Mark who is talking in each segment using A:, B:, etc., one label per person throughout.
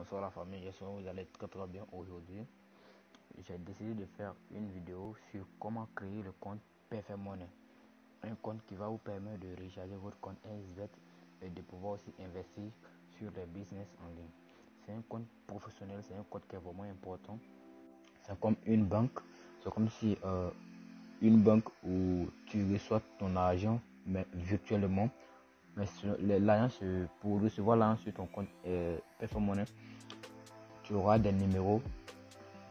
A: Bonsoir la famille, j'espère que vous allez très bien aujourd'hui. J'ai décidé de faire une vidéo sur comment créer le compte Perfect Money. Un compte qui va vous permettre de recharger votre compte NSBet et de pouvoir aussi investir sur les business en ligne. C'est un compte professionnel, c'est un compte qui est vraiment important. C'est comme une banque, c'est comme si une banque où tu reçois ton argent mais virtuellement. Mais pour recevoir l'argent sur ton compte Perfect Money, tu auras des numéros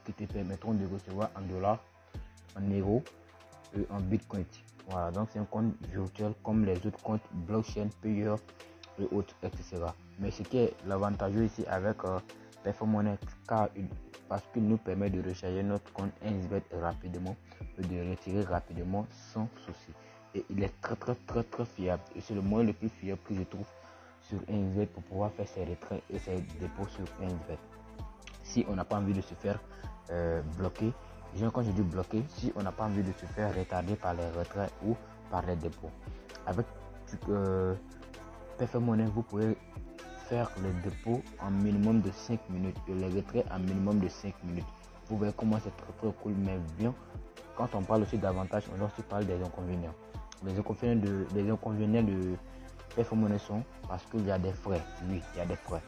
A: qui te permettront de recevoir en dollars, en euros et en bitcoin. Voilà, donc c'est un compte virtuel comme les autres comptes blockchain, payeurs et autres, etc. Mais ce qui est l'avantageux ici avec Perfect Money, parce qu'il nous permet de recharger notre compte NSBet rapidement et de retirer rapidement sans souci. Et il est très fiable. Et c'est le moyen le plus fiable que je trouve sur NSBet pour pouvoir faire ses retraits et ses dépôts sur NSBet. Si on n'a pas envie de se faire bloquer, quand je dis bloquer, si on n'a pas envie de se faire retarder par les retraits ou par les dépôts. Avec Perfect Money, vous pouvez faire le dépôt en minimum de 5 minutes et les retraits en minimum de 5 minutes. Vous voyez comment c'est très cool, mais bien, quand on parle aussi d'avantages, on aussi parle des inconvénients. Les inconvénients de Perfect Money sont parce qu'il y a des frais. Oui, il y a des frais.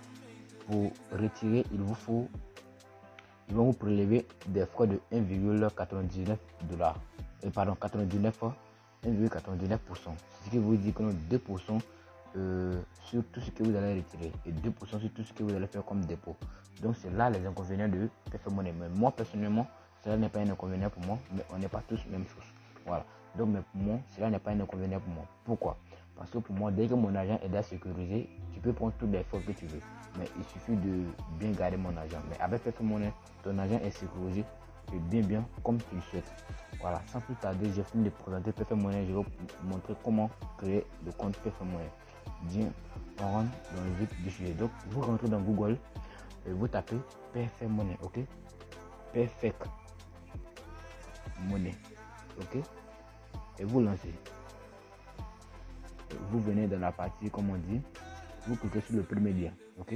A: Pour retirer, ils vont vous prélever des frais de 1,99 $. Pardon, 1,99%. Ce qui vous dit que 2% sur tout ce que vous allez retirer et 2% sur tout ce que vous allez faire comme dépôt. Donc c'est là les inconvénients de Perfect Money. Mais moi personnellement, cela n'est pas un inconvénient pour moi, mais on n'est pas tous même chose. Voilà. Donc mais pour moi, cela n'est pas un inconvénient pour moi. Pourquoi? Parce que pour moi, dès que mon argent est sécurisé, tu peux prendre toutes les fois que tu veux. Mais il suffit de bien garder mon argent. Mais avec Perfect Money, ton argent est sécurisé et bien comme tu le souhaites. Voilà, sans plus tarder, j'ai fini de présenter Perfect Money. Je vais vous montrer comment créer le compte Perfect Money. Bien, on rentre dans le vif du sujet. Donc, vous rentrez dans Google et vous tapez Perfect Money, ok? Perfect Money, ok? Et vous lancez. Vous venez dans la partie, comme on dit, vous cliquez sur le premier lien, ok?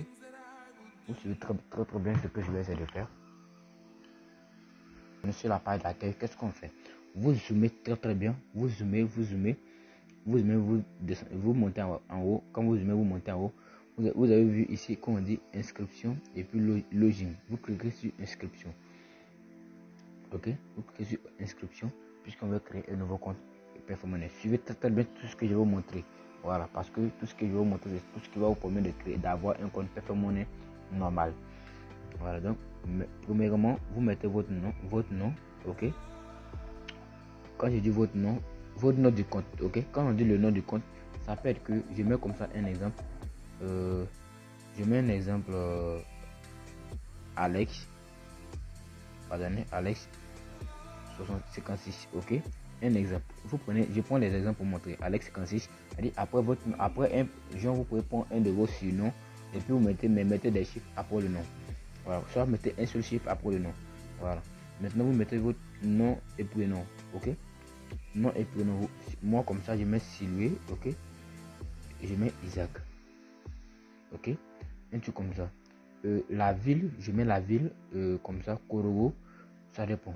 A: Vous suivez très bien ce que je vais essayer de faire. Sur la page d'accueil, qu'est-ce qu'on fait? Vous zoomez très bien, vous zoomez, vous montez en haut. Quand vous zoomez, vous montez en haut. Vous avez vu ici qu'on dit inscription et puis login. Vous cliquez sur inscription. Ok, vous cliquez sur inscription puisqu'on veut créer un nouveau compte Perfect Money. Suivez très bien tout ce que je vais vous montrer. Voilà, parce que tout ce que je vais vous montrer, c'est tout ce qui va vous permettre de créer, d'avoir un compte Perfect Money normal. Voilà, donc premièrement, vous mettez votre nom, ok. Quand je dis votre nom du compte, ok. Quand on dit le nom du compte, ça peut être que je mets comme ça un exemple. Je mets un exemple Alex, pardonnez, Alex 56, ok. Un exemple. Je prends les exemples pour montrer. Alex 56. Après vous pouvez prendre un de vos surnoms et puis vous mettez des chiffres après le nom. Voilà. Soit mettez un seul chiffre après le nom. Voilà. Maintenant vous mettez votre nom et prénom, ok. Nom et prénom. Moi comme ça je mets Sylvie, ok. Et je mets Isaac, ok. Un truc comme ça. La ville, je mets la ville comme ça, Korogo. Ça dépend.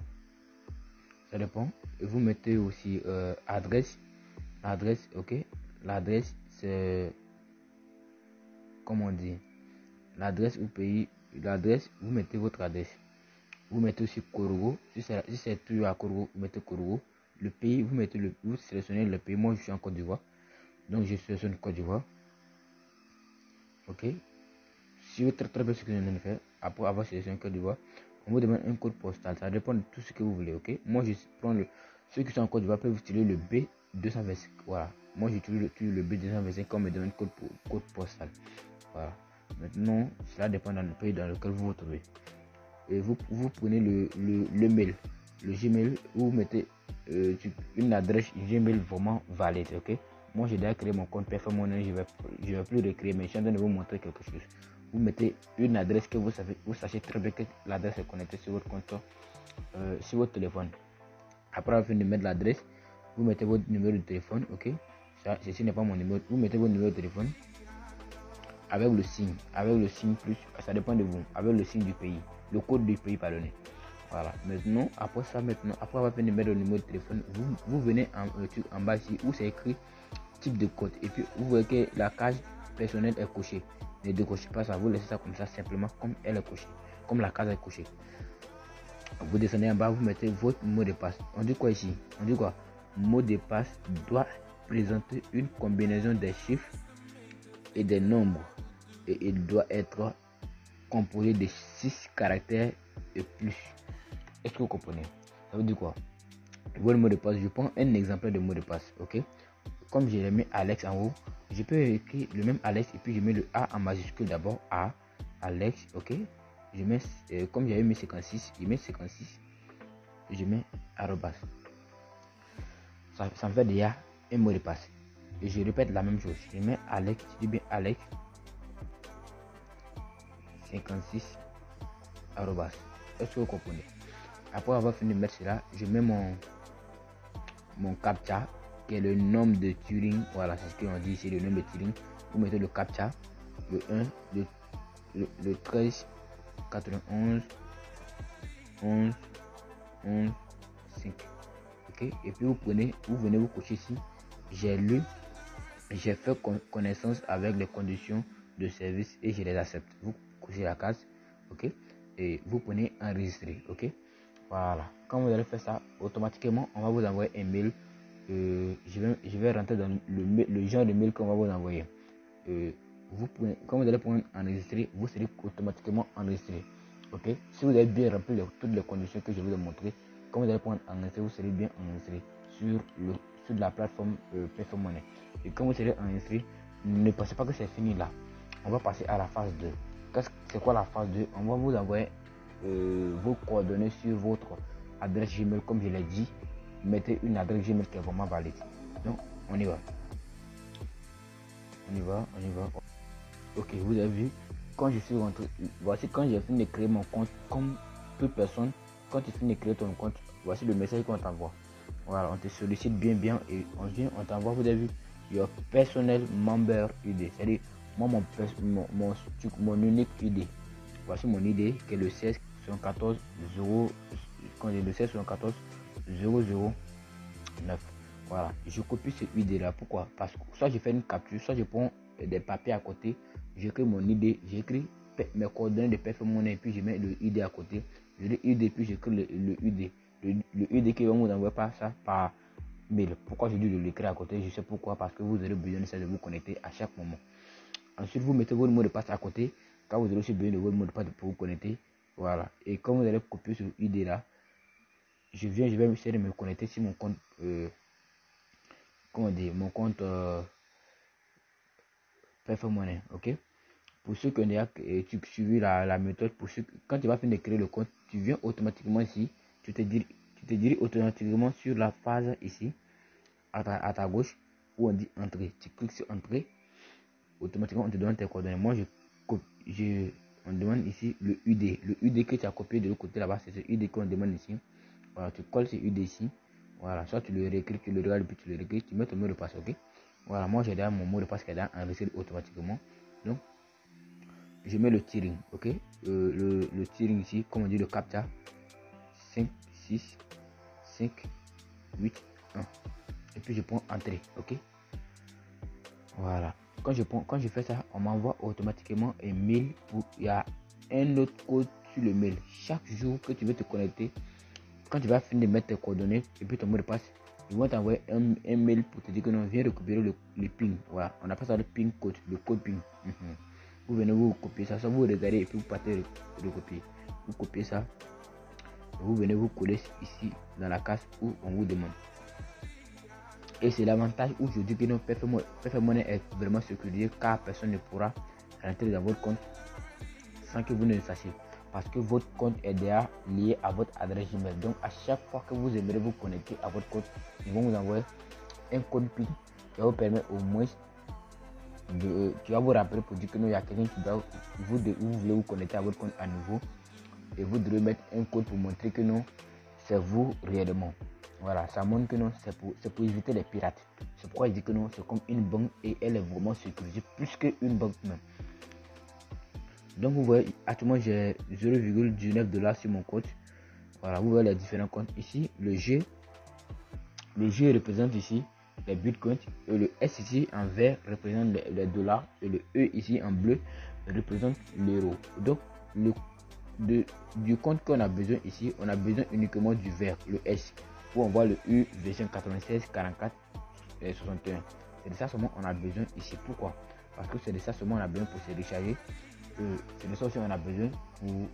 A: Et vous mettez aussi adresse, ok. L'adresse c'est, comment on dit, l'adresse au pays. L'adresse, vous mettez votre adresse. Vous mettez aussi Korogo. Si c'est toujours à Korogo, vous mettez Korogo. Le pays, vous sélectionnez le pays. Moi je suis en Côte d'Ivoire, donc je sélectionne Côte d'Ivoire, ok. Si vous très bien ce que je viens de faire, après avoir sélectionné Côte d'Ivoire, on vous demande un code postal. Ça dépend de tout ce que vous voulez, ok. Moi je prends ceux qui sont en Côte d'Ivoire peuvent utiliser le B225. Voilà, moi j'utilise le B225 comme me demande code postal. Voilà. Maintenant, cela dépend dans le pays dans lequel vous vous trouvez. Et vous prenez le mail, le Gmail, vous mettez une adresse Gmail vraiment valide, ok. Moi j'ai déjà créé mon compte Perfect Money, je vais plus recréer, mais je suis en train de vous montrer quelque chose. Vous mettez une adresse que vous sachez très bien que l'adresse est connectée sur votre compte, sur votre téléphone. Après avoir fini de mettre l'adresse, vous mettez votre numéro de téléphone, ok. Ceci n'est pas mon numéro. Vous mettez votre numéro de téléphone. avec le signe plus, ça dépend de vous, avec le signe du pays, le code du pays, pardonnez. Voilà, maintenant, après avoir fini de mettre le numéro de téléphone, vous venez en bas ici où c'est écrit type de code. Et puis, vous voyez que la case personnelle est cochée. Ne décochez pas ça, vous laissez ça comme ça, simplement comme elle est cochée, comme la case est cochée. Vous descendez en bas, vous mettez votre mot de passe. On dit quoi ici? On dit quoi? Mot de passe doit présenter une combinaison des chiffres et des nombres. Et il doit être composé de 6 caractères et plus. Est-ce que vous comprenez? Ça veut dire quoi? Votre mot de passe, je prends un exemple de mot de passe, ok? Comme j'ai mis Alex en haut, je peux écrire le même Alex et puis je mets le A en majuscule d'abord, A, Alex, ok? Je mets, comme j'avais mis 56, je mets 56, je mets arrobas. Ça me fait déjà un mot de passe. Et je répète la même chose, je mets Alex, je dis bien Alex, 56, arrobas. Est-ce que vous comprenez? Après avoir fini de mettre cela, je mets mon captcha qui est le nombre de Turing. Voilà, c'est ce qu'on dit ici, le nombre de Turing. Vous mettez le captcha, le 1, le 13, 91, 11, 11, 5. Ok, et puis vous venez vous cocher ici. J'ai fait connaissance avec les conditions de service et je les accepte. Vous cochez la case, ok, et vous prenez enregistrer, ok. Voilà, quand vous allez faire ça, automatiquement on va vous envoyer un mail. Je vais rentrer dans le genre de mail qu'on va vous envoyer. Quand vous allez prendre enregistrer, vous serez automatiquement enregistré, ok. Si vous avez bien rempli toutes les conditions que je vous ai montrées, quand vous allez prendre enregistrer, vous serez bien enregistré sur la plateforme PFM Money. Et quand vous serez enregistré, ne pensez pas que c'est fini là. On va passer à la phase 2. C'est quoi la phase 2? On va vous envoyer vos coordonnées sur votre adresse Gmail. Comme je l'ai dit, mettez une adresse Gmail qui est vraiment valide. Donc on y va. Ok, vous avez vu, quand je suis rentré, voici quand j'ai fini de créer mon compte. Comme toute personne, quand tu finis de créer ton compte, voici le message qu'on t'envoie. Voilà, on te sollicite bien et on t'envoie, vous avez vu, your personnel member ID. C'est-à-dire moi mon unique ID. Voici mon ID qui est le 16 74 0, quand j'ai le 16 74 009. Voilà, je copie ce ID là. Pourquoi? Parce que soit je fais une capture, soit je prends des papiers à côté, j'écris mon ID, j'écris mes coordonnées de PFM Money et puis je mets le ID à côté. Je dis ID puis j'écris le ID. Le ID qui va vous envoyer par ça par mail. Pourquoi je dis de l'écrire à côté? Je sais pourquoi, parce que vous aurez besoin de vous connecter à chaque moment. Ensuite, vous mettez votre mot de passe à côté. Quand vous aurez aussi besoin de votre mot de passe pour vous connecter. Voilà. Et quand vous allez copier ce ID là, je vais essayer de me connecter sur mon compte. Comment dire, mon compte PFM Money, ok. Pour ceux qui ont déjà suivi la méthode, quand tu vas finir de créer le compte, tu viens automatiquement ici, tu te diriges automatiquement sur la phase ici, à ta gauche, où on dit entrer. Tu cliques sur entrer, automatiquement on te donne tes coordonnées. Moi, on demande ici le UD. Le UD que tu as copié de l'autre côté là-bas, c'est ce UD qu'on demande ici. Voilà, tu colles ce UD ici. Voilà, soit tu le réécris, tu le regardes, puis tu le réécris, tu mets ton mot de passe, ok. Voilà, moi j'ai déjà mon mot de passe qui est enregistré automatiquement. Donc, je mets le tiering, ok. Le tiering ici, comme on dit le captcha, 5, 6, 5, 8, 1. Et puis je prends entrée, ok. Voilà. Quand je fais ça, on m'envoie automatiquement un mail où il y a un autre code sur le mail. Chaque jour que tu veux te connecter, quand tu vas finir de mettre tes coordonnées et puis ton mot de passe, ils vont t'envoyer un mail pour te dire que non, viens récupérer le ping. Voilà, on appelle ça le ping code, le code ping. Vous venez vous copier ça, soit vous regardez et puis vous partez recopier. Vous copiez ça, vous venez vous coller ici dans la case où on vous demande. Et c'est l'avantage où je dis que non, PFM Money est vraiment sécurisé, car personne ne pourra rentrer dans votre compte sans que vous ne le sachiez. Parce que votre compte est déjà lié à votre adresse Gmail. Donc à chaque fois que vous aimerez vous connecter à votre compte, ils vont vous envoyer un code PIN qui va vous permettre au moins qui va vous rappeler pour dire que non, il y a quelqu'un qui doit vous voulez vous connecter à votre compte à nouveau. Et vous devez mettre un code pour montrer que non, c'est vous réellement. Voilà, ça montre que non, c'est pour éviter les pirates. C'est pourquoi je dis que non, c'est comme une banque et elle est vraiment sécurisée plus qu'une banque même. Donc vous voyez, actuellement j'ai 0,19 $ sur mon compte. Voilà, vous voyez les différents comptes ici. Le G représente ici les bitcoins, et le S ici en vert représente les dollars, et le E ici en bleu représente l'euro. Donc du compte qu'on a besoin ici, on a besoin uniquement du vert, le S, où on voit le U version 96 44 et 61. C'est de ça seulement on a besoin ici. Pourquoi? Parce que c'est de ça seulement on a besoin pour se recharger. C'est de ça aussi on a besoin pour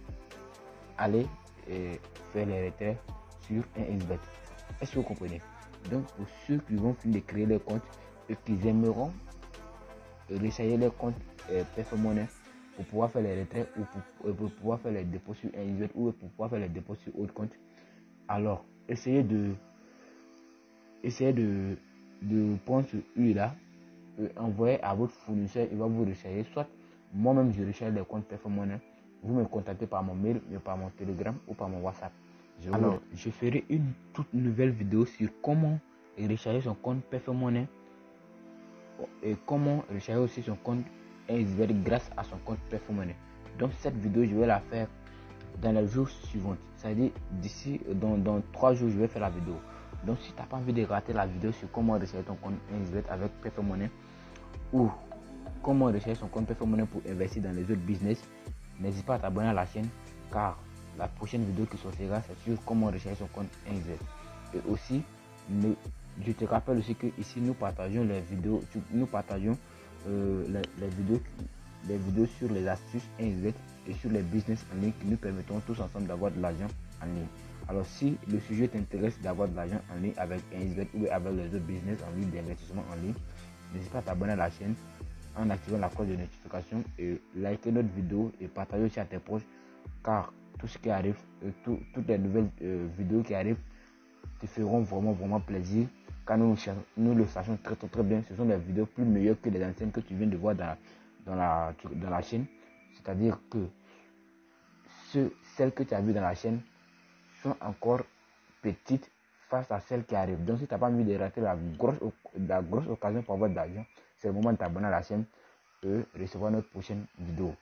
A: aller faire les retraits sur un SBET. Est-ce que vous comprenez? Donc pour ceux qui vont finir de créer leur compte et qui aimeront recharger leur compte Perfect-Money pour pouvoir faire les retraits ou pour pouvoir faire les dépôts sur un SBET ou pour pouvoir faire les dépôts sur autre compte, alors essayez de prendre ce U là, envoyer à votre fournisseur, il va vous recharger. Soit moi-même je recharge les comptes Perfect-Money, vous me contactez par mon mail, par mon Telegram ou par mon WhatsApp. Alors je ferai une toute nouvelle vidéo sur comment recharger son compte Perfect-Money et comment recharger aussi son compte SBET grâce à son compte Perfect-Money. Donc cette vidéo je vais la faire dans les jours suivants, c'est-à-dire d'ici dans 3 jours je vais faire la vidéo. Donc si tu n'as pas envie de rater la vidéo sur comment recharger ton compte SBET avec Perfect-Money ou comment recharger son compte Perfect-Money pour investir dans les autres business, n'hésite pas à t'abonner à la chaîne, car la prochaine vidéo qui sortira c'est sur comment recharger son compte SBET. Et aussi je te rappelle aussi que ici nous partageons les vidéos, les vidéos sur les astuces SBET et sur les business en ligne qui nous permettront tous ensemble d'avoir de l'argent en ligne. Alors si le sujet t'intéresse d'avoir de l'argent en ligne avec un SBET ou avec les autres business en ligne, d'investissement en ligne, n'hésite pas à t'abonner à la chaîne en activant la cloche de notification et liker notre vidéo et partager aussi à tes proches, car tout ce qui arrive, toutes les nouvelles vidéos qui arrivent te feront vraiment plaisir, car nous le sachons très bien, ce sont les vidéos plus meilleures que les anciennes que tu viens de voir dans la chaîne. C'est-à-dire que celles que tu as vues dans la chaîne sont encore petites face à celles qui arrivent. Donc si tu n'as pas envie de rater la grosse occasion pour avoir de l'argent, c'est le moment de t'abonner à la chaîne et recevoir notre prochaine vidéo.